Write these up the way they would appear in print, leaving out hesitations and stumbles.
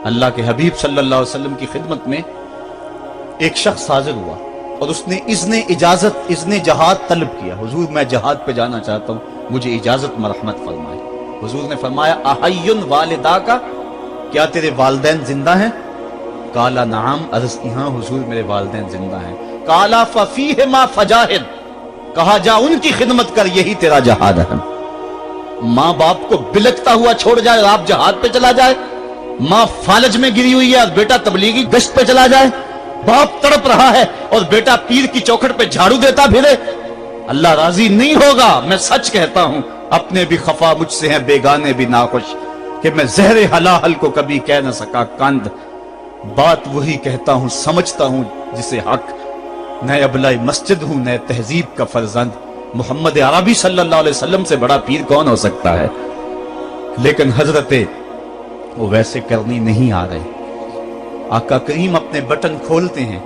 اللہ کے حبیب صلی اللہ علیہ وسلم کی خدمت میں ایک شخص حاضر ہوا اور اس نے اذن جہاد طلب کیا. حضور میں جہاد پہ جانا چاہتا ہوں, مجھے اجازت مرحمت فرمائے. حضور نے فرمایا احی والدہ کا, کیا تیرے والدین زندہ ہیں؟ قالا نعم, عرض کی ہاں حضور میرے والدین زندہ ہیں. قالا ففیہما فجاہد, کہا جا ان کی خدمت کر, یہی تیرا جہاد ہے. ماں باپ کو بلکتا ہوا چھوڑ جائے اور آپ جہاد پہ چلا جائے, ماں فالج میں گری ہوئی ہے اور بیٹا تبلیغی گشت پہ چلا جائے, باپ تڑپ رہا ہے اور بیٹا پیر کی چوکھٹ پہ جھاڑو دیتا پھرے, اللہ راضی نہیں ہوگا. میں سچ کہتا ہوں, اپنے بھی خفا مجھ سے ہیں, بیگانے بھی ناخوش, کہ میں زہر حلاحل کو کبھی کہہ نہ سکا کند. بات وہی کہتا ہوں سمجھتا ہوں جسے حق, نئے ابلۂ مسجد ہوں نئے تہذیب کا فرزند. محمد عربی صلی اللہ علیہ وسلم سے بڑا پیر کون ہو سکتا ہے؟ لیکن حضرت وہ ویسے کرنی نہیں آ رہے. آقا کریم اپنے بٹن کھولتے ہیں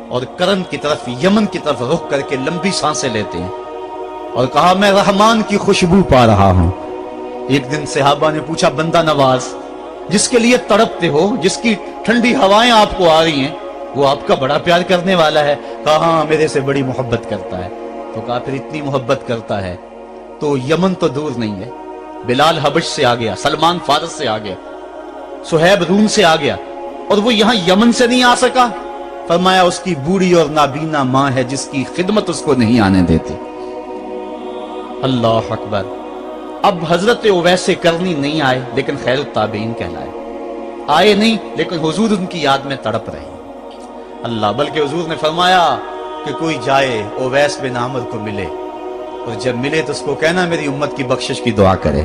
اور کرن کی طرف, یمن کی طرف رخ کر کے لمبی سانسیں لیتے ہیں اور کہا میں رحمان کی خوشبو پا رہا ہوں. ایک دن صحابہ نے پوچھا, بندہ نواز جس کے لیے تڑپتے ہو, جس کی ٹھنڈی ہوائیں آپ کو آ رہی ہیں, وہ آپ کا بڑا پیار کرنے والا ہے؟ کہا ہاں میرے سے بڑی محبت کرتا ہے. تو کہا پھر اتنی محبت کرتا ہے تو یمن تو دور نہیں ہے, بلال حبش سے آ گیا, سلمان فارس سے آ گیا, سہیب روم سے آ گیا, اور وہ یہاں یمن سے نہیں آ سکا. فرمایا اس کی بوڑھی اور نابینا ماں ہے جس کی خدمت اس کو نہیں آنے دیتی. اللہ اکبر. اب حضرت اویس کرنی نہیں آئے لیکن خیر التابعین کہلائے. آئے نہیں لیکن حضور ان کی یاد میں تڑپ رہے. اللہ, بلکہ حضور نے فرمایا کہ کوئی جائے اویس بن عامر کو ملے, اور جب ملے تو اس کو کہنا میری امت کی بخشش کی دعا کرے.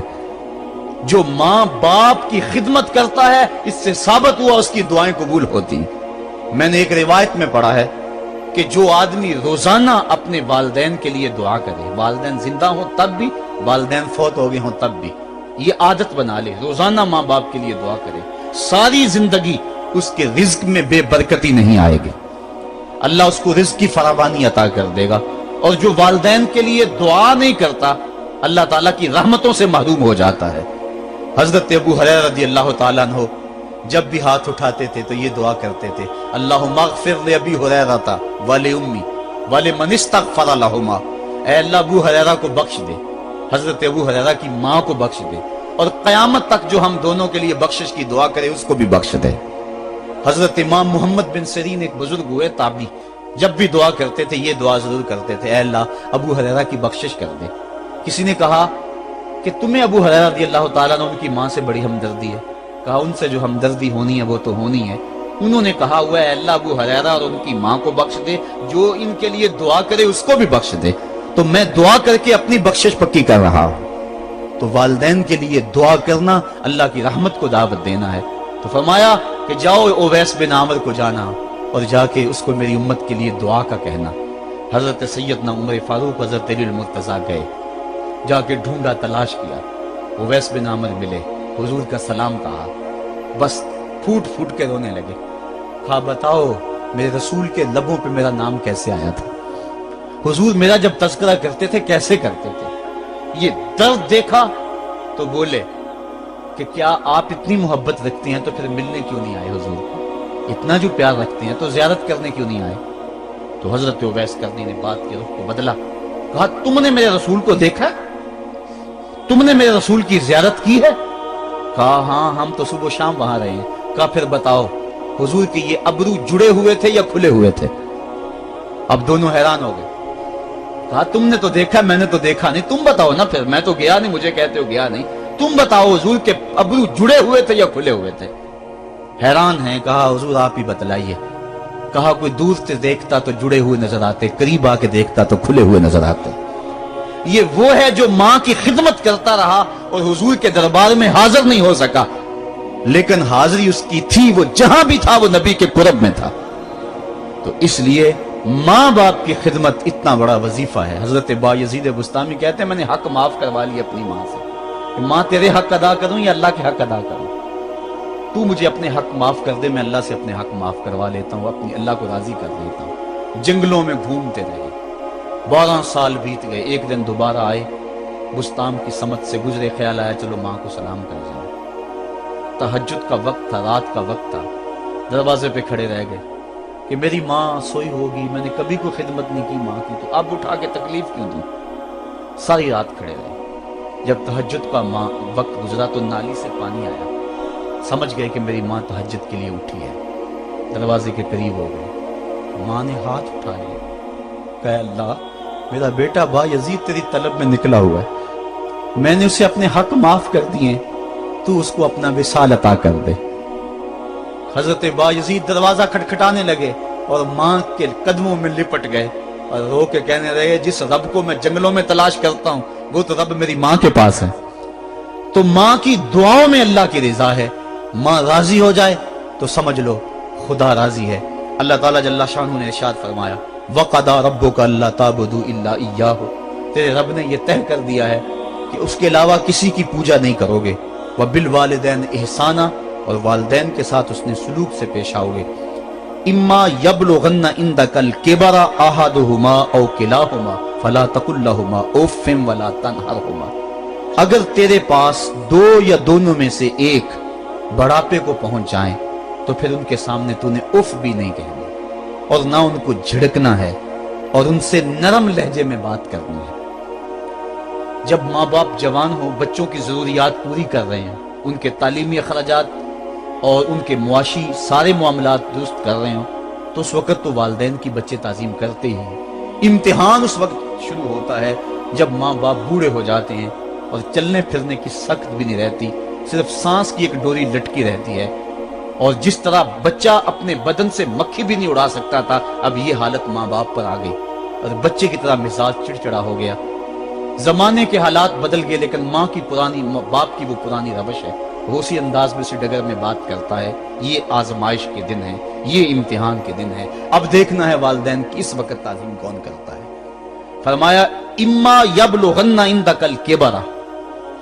جو ماں باپ کی خدمت کرتا ہے اس سے ثابت ہوا اس کی دعائیں قبول ہوتی. میں نے ایک روایت میں پڑھا ہے کہ جو آدمی روزانہ اپنے والدین کے لیے دعا کرے, والدین زندہ ہوں تب بھی, والدین فوت ہو گئے ہوں تب بھی, یہ عادت بنا لے, روزانہ ماں باپ کے لیے دعا کرے, ساری زندگی اس کے رزق میں بے برکتی نہیں آئے گی, اللہ اس کو رزق کی فراوانی عطا کر دے گا. اور جو والدین کے لیے دعا نہیں کرتا اللہ تعالیٰ کی رحمتوں سے محروم ہو جاتا ہے. حضرت ابو ہریرہ رضی اللہ تعالیٰ عنہ جب بھی ہاتھ اٹھاتے تھے تو یہ دعا کرتے تھے, اللہم اغفر لأبی ہریرہ ولأمی ولمن استغفر لہما. اے اللہ ابو ہریرہ کو بخش دے, حضرت ابو ہریرہ کی ماں کو بخش دے, اور قیامت تک جو ہم دونوں کے لیے بخشش کی دعا کرے اس کو بھی بخش دے. حضرت امام محمد بن سیرین ایک بزرگ ہوئے تابعی, جب بھی دعا کرتے تھے یہ دعا ضرور کرتے تھے, اے اللہ ابو ہریرہ کی بخشش کر دے. کسی نے کہا کہ تمہیں ابو ہریرہ رضی اللہ تعالیٰ عنہ ان کی ماں سے بڑی ہمدردی ہے. کہا ان سے جو ہمدردی ہونی ہے وہ تو ہونی ہے. انہوں نے کہا ہوا ہے اللہ ابو ہریرہ اور ان کی ماں کو بخش دے, جو ان کے لیے دعا کرے اس کو بھی بخش دے. تو میں دعا کر کے اپنی بخشش پکی کر رہا ہوں. تو والدین کے لیے دعا کرنا اللہ کی رحمت کو دعوت دینا ہے. تو فرمایا کہ جاؤ اویس بن عامر کو جانا اور جا کے اس کو میری امت کے لیے دعا کا کہنا. حضرت سیدنا عمر فاروق حضرت علی المرتضیٰ گئے, جا کے ڈھونڈا, تلاش کیا, اویس بن عامر ملے, حضور کا سلام کہا, بس پھوٹ پھوٹ کے رونے لگے. کہا بتاؤ میرے رسول کے لبوں پہ میرا نام کیسے آیا تھا, حضور میرا جب تذکرہ کرتے تھے کیسے کرتے تھے. یہ درد دیکھا تو بولے کہ کیا آپ اتنی محبت رکھتے ہیں تو پھر ملنے کیوں نہیں آئے حضور کو, اتنا جو پیار رکھتے ہیں تو زیارت کرنے کیوں نہیں آئے. تو حضرت اویس کرنی نے بات کے رخ کو بدلا, کہا تم نے میرے رسول کو دیکھا, تم نے میرے رسول کی زیارت کی ہے؟ کہا ہاں ہم تو صبح و شام وہاں رہے ہیں. کہا پھر بتاؤ حضور کے یہ ابرو جڑے ہوئے تھے یا کھلے ہوئے تھے؟ اب دونوں حیران ہو گئے. کہا تم نے تو دیکھا, میں نے تو دیکھا نہیں, تم بتاؤ نا. پھر میں تو گیا نہیں, مجھے کہتے ہو گیا نہیں, تم بتاؤ حضور کے ابرو جڑے ہوئے تھے یا کھلے ہوئے تھے؟ حیران ہیں. کہا حضور آپ ہی بتلائیے. کہا کوئی دور سے دیکھتا تو جڑے ہوئے نظر آتے, قریب آ کے دیکھتا تو کھلے ہوئے نظر آتے. یہ وہ ہے جو ماں کی خدمت کرتا رہا اور حضور کے دربار میں حاضر نہیں ہو سکا, لیکن حاضری اس کی تھی, وہ جہاں بھی تھا وہ نبی کے قرب میں تھا. تو اس لیے ماں باپ کی خدمت اتنا بڑا وظیفہ ہے. حضرت بایزید بستامی کہتے ہیں میں نے حق معاف کروا لی اپنی ماں سے, کہ ماں تیرے حق ادا کروں یا اللہ کے حق ادا کروں, تو مجھے اپنے حق معاف کر دے, میں اللہ سے اپنے حق معاف کروا لیتا ہوں, اپنی اللہ کو راضی کر لیتا ہوں. جنگلوں میں گھومتے رہے, 12 سال بیت گئے. ایک دن دوبارہ آئے, بستام کی سمت سے گزرے, خیال آیا چلو ماں کو سلام کر جاؤ. तहज्जुद का वक्त था, रात का वक्त था, दरवाजे पे खड़े रह गए कि मेरी माँ सोई होगी, मैंने कभी कोई खिदमत नहीं की माँ की, तो अब उठा के तकलीफ क्यों दूं। सारी रात खड़े रहे। जब तहज्जुद का माँ वक्त गुजरा तो नाली से पानी आया, समझ गए कि मेरी माँ तहज्जुद के लिए उठी है। दरवाजे के करीब हो गए, माँ ने हाथ उठा लिया, कहा अल्लाह मेरा बेटा बा यजीद तेरी तलब में निकला हुआ है, मैंने उसे अपने हक माफ कर दिए, तू उसको अपना विसाल अता कर दे। हजरत बा यजीद दरवाजा खटखटाने लगे और माँ के कदमों में लिपट गए और रो के कहने लगे, जिस रब को मैं जंगलों में तलाश करता हूँ वो तो रब मेरी माँ के पास है। तो माँ की दुआओं में अल्लाह की रिजा है। माँ राजी हो जाए तो समझ लो खुदा राजी है। अल्लाह ताला जल्ला शानहू ने इरशाद फरमाया, वक़दा रब्बुका अल्ला ताबुदू इल्ला इय्याहु, तेरे रब ने यह तय कर दिया है कि उसके अलावा किसी की पूजा नहीं करोगे। व बिल वालिदैन इहसाना, और वालिदैन के साथ उसने सुलूक से पेश आओगे। इम्मा यबलुगन्ना इंदकल किबरा अहदुहुमा औ किलाहुमा फला तकुल लहुमा उफ़्फ़िन वला तनहरहुमा, अगर तेरे पास दो या दोनों में से एक बढ़ापे को पहुंच जाए तो फिर उनके सामने तूने उफ भी नहीं कहनी और ना उनको झिड़कना है और उनसे नरम लहजे में बात करनी है। जब माँ बाप जवान हो, बच्चों की जरूरियात पूरी कर रहे हैं, उनके तालीमी अखराजात और उनके मुआशी सारे मामलात दुरुस्त कर रहे हो, तो उस वक्त तो वालिदैन की बच्चे ताजीम करते ही हैं। इम्तिहान उस वक्त शुरू होता है जब माँ बाप बूढ़े हो जाते हैं और चलने फिरने की सख्त भी नहीं रहती, सिर्फ सांस की एक डोरी लटकी रहती है। और जिस तरह बच्चा अपने बदन से मक्खी भी नहीं उड़ा सकता था, अब ये हालत माँ बाप पर आ गई और बच्चे की तरह मिजाज चिड़चिड़ा हो गया। जमाने के हालात बदल गए, लेकिन माँ की पुरानी, बाप की वो पुरानी रवश है, वो उसी अंदाज में उसी डगर में बात करता है। ये आजमाइश के दिन है, ये इम्तिहान के दिन है। अब देखना है वालिदैन की इस वक्त ताज़ीम कौन करता है। फरमाया इम्मा यबलुगन्ना इंदकल किबरा,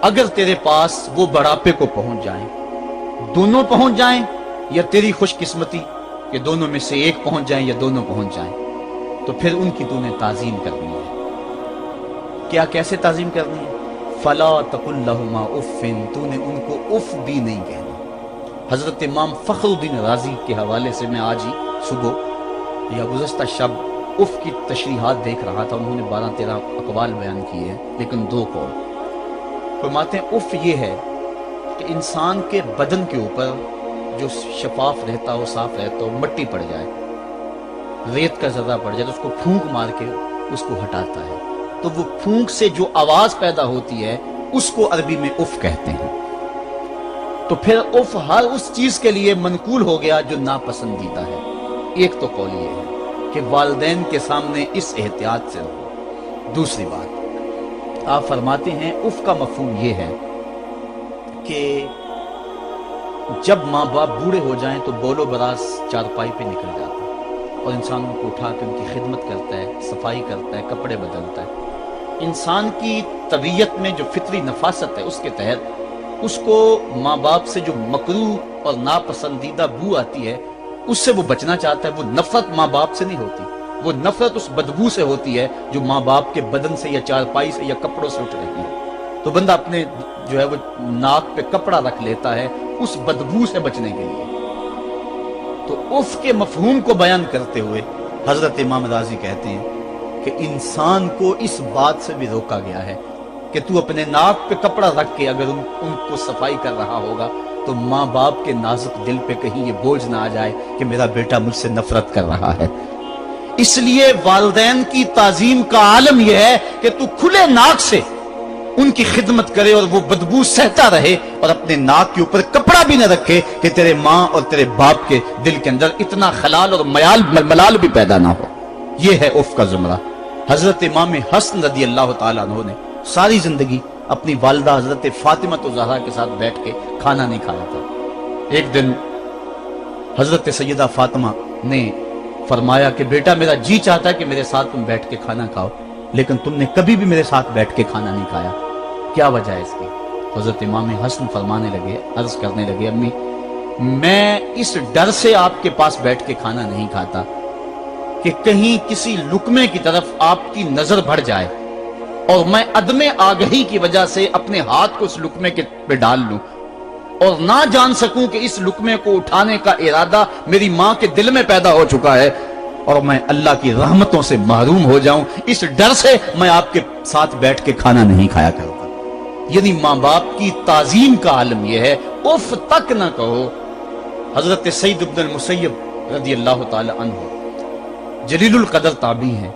अगर तेरे पास वो बढ़ापे को पहुंच जाए, दोनों पहुंच जाएं या तेरी खुशकिस्मती कि दोनों में से एक पहुंच जाएं या दोनों पहुंच जाएं, तो फिर उनकी तूने ताज़ीम करनी है। क्या कैसे ताज़ीम करनी है? फला तकुल लहुमा उफ़्फ़िन, तूने उनको उफ भी नहीं कहना। हजरत इमाम फखरुद्दीन राजी के हवाले से मैं आज ही सुबह या गुज़श्ता शब उफ की तशरीहात देख रहा था। उन्होंने 12-13 अक़वाल बयान किए हैं, लेकिन 2 कौल फरमाते हैं। उफ ये है कि इंसान के बदन के ऊपर जो शफाफ रहता हो, साफ रहता हो, मट्टी पड़ जाए, रेत का ज़र्रा पड़ जाए तो उसको फूंक मार के उसको हटाता है, तो वो फूंक से जो आवाज पैदा होती है उसको अरबी में उफ कहते हैं। तो फिर उफ हर उस चीज के लिए मनकूल हो गया जो नापसंदीदा है। एक तो कौल ये है कि वालिदैन के सामने इस एहतियात से रहो। दूसरी बात आप फरमाते हैं उफ का मफहूम ये है कि जब माँ बाप बूढ़े हो जाएं तो बोलो बरास चारपाई पे निकल जाता है और इंसान उनको उठा के उनकी खिदमत करता है, सफाई करता है, कपड़े बदलता है। इंसान की तबीयत में जो फितरी नफासत है उसके तहत उसको माँ बाप से जो मकरूह और नापसंदीदा बू आती है उससे वो बचना चाहता है। वो नफरत माँ बाप से नहीं होती, वो नफरत उस बदबू से होती है जो माँ बाप के बदन से या चारपाई से या कपड़ों से उठ रही है। तो बंदा अपने जो है वो नाक पे कपड़ा रख लेता है उस बदबू से बचने के लिए। तो उफ के मफहूम को बयान करते हुए हजरत इमाम राजी कहते हैं कि इंसान को इस बात से भी रोका गया है कि तू अपने नाक पे कपड़ा रख के अगर उनको सफाई कर रहा होगा तो माँ बाप के नाजुक दिल पे कहीं ये बोझ ना आ जाए कि मेरा बेटा मुझसे नफरत कर रहा है। इसलिए वालिदैन की ताजीम का आलम यह है कि तू खुले नाक से उनकी खिदमत करे और वो बदबू सहता रहे और अपने नाक के ऊपर कपड़ा भी न रखे कि तेरे माँ और तेरे बाप के दिल के अंदर इतना खलाल और मलाल भी पैदा ना हो। ये है उफ का जुमरा। हजरत इमाम हसन रदी अल्लाह ताला अन्हु ने सारी जिंदगी अपनी वालिदा हजरत फातिमा तो ज़हरा के साथ बैठ के खाना नहीं खाया था। एक दिन हजरत सैयदा फातिमा ने फरमाया कि बेटा मेरा जी चाहता है कि मेरे साथ तुम बैठ के खाना खाओ, लेकिन तुमने कभी भी मेरे साथ बैठ के खाना नहीं खाया, क्या वजह है इसकी? हजरत इमाम हसन फरमाने लगे, अर्ज करने लगे, अम्मी मैं इस डर से आपके पास बैठ के खाना नहीं खाता कि कहीं किसी लुकमे की तरफ आपकी नजर बढ़ जाए और मैं अदमे आगही की वजह से अपने हाथ को उस लुकमे के पे डाल लूं और ना जान सकूं कि इस लुकमे को उठाने का इरादा मेरी मां के दिल में पैदा हो चुका है और मैं अल्लाह की रहमतों से महरूम हो जाऊं, इस डर से मैं आपके साथ बैठ के खाना नहीं खाया करूंगा। यानी मां बाप की ताजीम का आलम यह है, उफ तक ना कहो। हजरत सईद इब्न मुसय्यब रज़ी अल्लाह ताला अन्हु जलीलुल कदर ताबी हैं,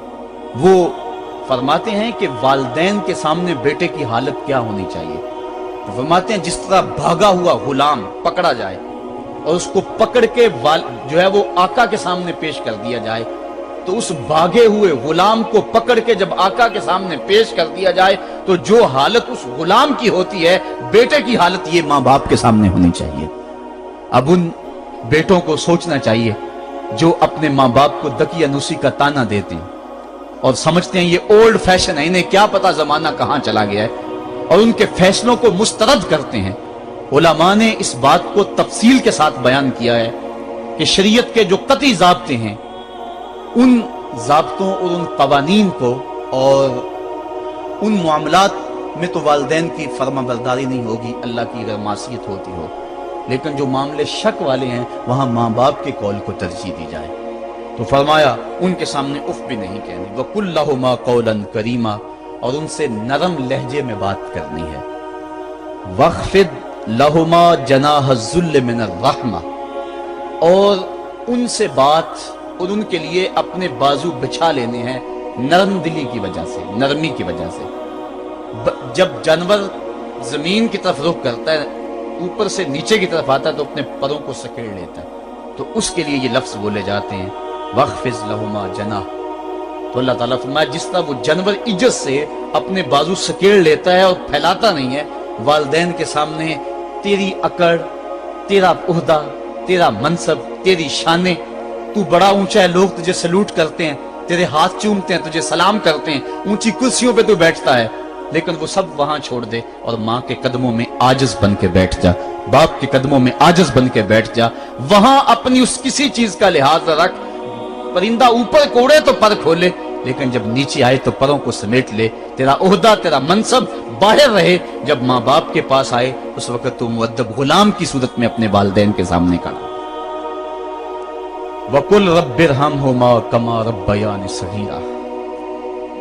वो फरमाते हैं कि वालिदैन के सामने बेटे की हालत क्या होनी चाहिए। तो फरमाते हैं जिस तरह भागा हुआ गुलाम पकड़ा जाए और उसको पकड़ के जो है वो आका के सामने पेश कर दिया जाए, तो उस भागे हुए गुलाम को पकड़ के जब आका के सामने पेश कर दिया जाए तो जो हालत उस गुलाम की होती है, बेटे की हालत ये माँ बाप के सामने होनी चाहिए। अब उन बेटों को सोचना चाहिए जो अपने माँ बाप को दकियानूसी का ताना देते हैं और समझते हैं ये ओल्ड फैशन है, इन्हें क्या पता जमाना कहां चला गया है, और उनके फैसलों को मुस्तरद करते हैं। उलमा ने इस बात को तफसील के साथ बयान किया है कि शरीयत के जो कतई ज़ाब्ते हैं, उन ज़ाब्तों और उन कवानीन को और उन मामलात में तो वालिदैन की फर्माबरदारी नहीं होगी, अल्लाह की अगर मासियत होती हो, लेकिन जो मामले शक वाले हैं वहां माँ बाप के कौल को तरजीह दी जाए। तो फरमाया उनके सामने उफ भी नहीं कहनी, वकुल लहुमा कौलन करीमा, और उनसे नरम लहजे में बात करनी है। वख्फिद लहुमा जनाह ज़ुल्ल मिनर रहमा, और उनसे बात और उनके लिए अपने बाजू बिछा लेने हैं नरम दिली की वजह से, नरमी की वजह से। जब जानवर जमीन की तरफ रुख करता है, ऊपर से नीचे की तरफ आता है तो अपने परों को सकेड़ लेता है, तो उसके लिए ये लफ्ज बोले जाते हैं वख्फिज लहुमा जनाह। तो अल्लाह ताला फरमाया जिस तरह वो जानवर इज्जत से अपने बाजू सकेड़ लेता है और फैलाता नहीं है, वालिदैन के सामने तेरी अकड़, तेरा उहदा, तेरा मनसब, तेरी शाने, तू बड़ा ऊंचा है, लोग तुझे सलूट करते हैं, तेरे हाथ चूमते हैं, तुझे सलाम करते हैं, ऊंची कुर्सियों पे तू बैठता है, लेकिन वो सब वहां छोड़ दे और माँ के कदमों में आजिज बन के बैठ जा, बाप के कदमों में आजिज बन के बैठ जा। वहां अपनी उस किसी चीज का लिहाज रख, परिंदा ऊपर कोड़े तो पर खोले, लेकिन जब नीचे आए तो परों को समेट ले। तेरा ओहदा, तेरा मनसब बाहर रहे, जब माँ बाप के पास आए उस वक्त तू मुअद्दब गुलाम की सूरत में अपने वालिदैन के सामने खड़ा। वकुल रब्बिरहमहुमा कमा रब्बयानी सगीरा,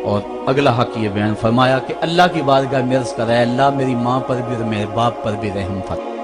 और अगला हक ये बयान फरमाया कि अल्लाह की बारगाह में अर्ज़ कराए, अल्लाह मेरी माँ पर भी और मेरे बाप पर भी रहम फरमा।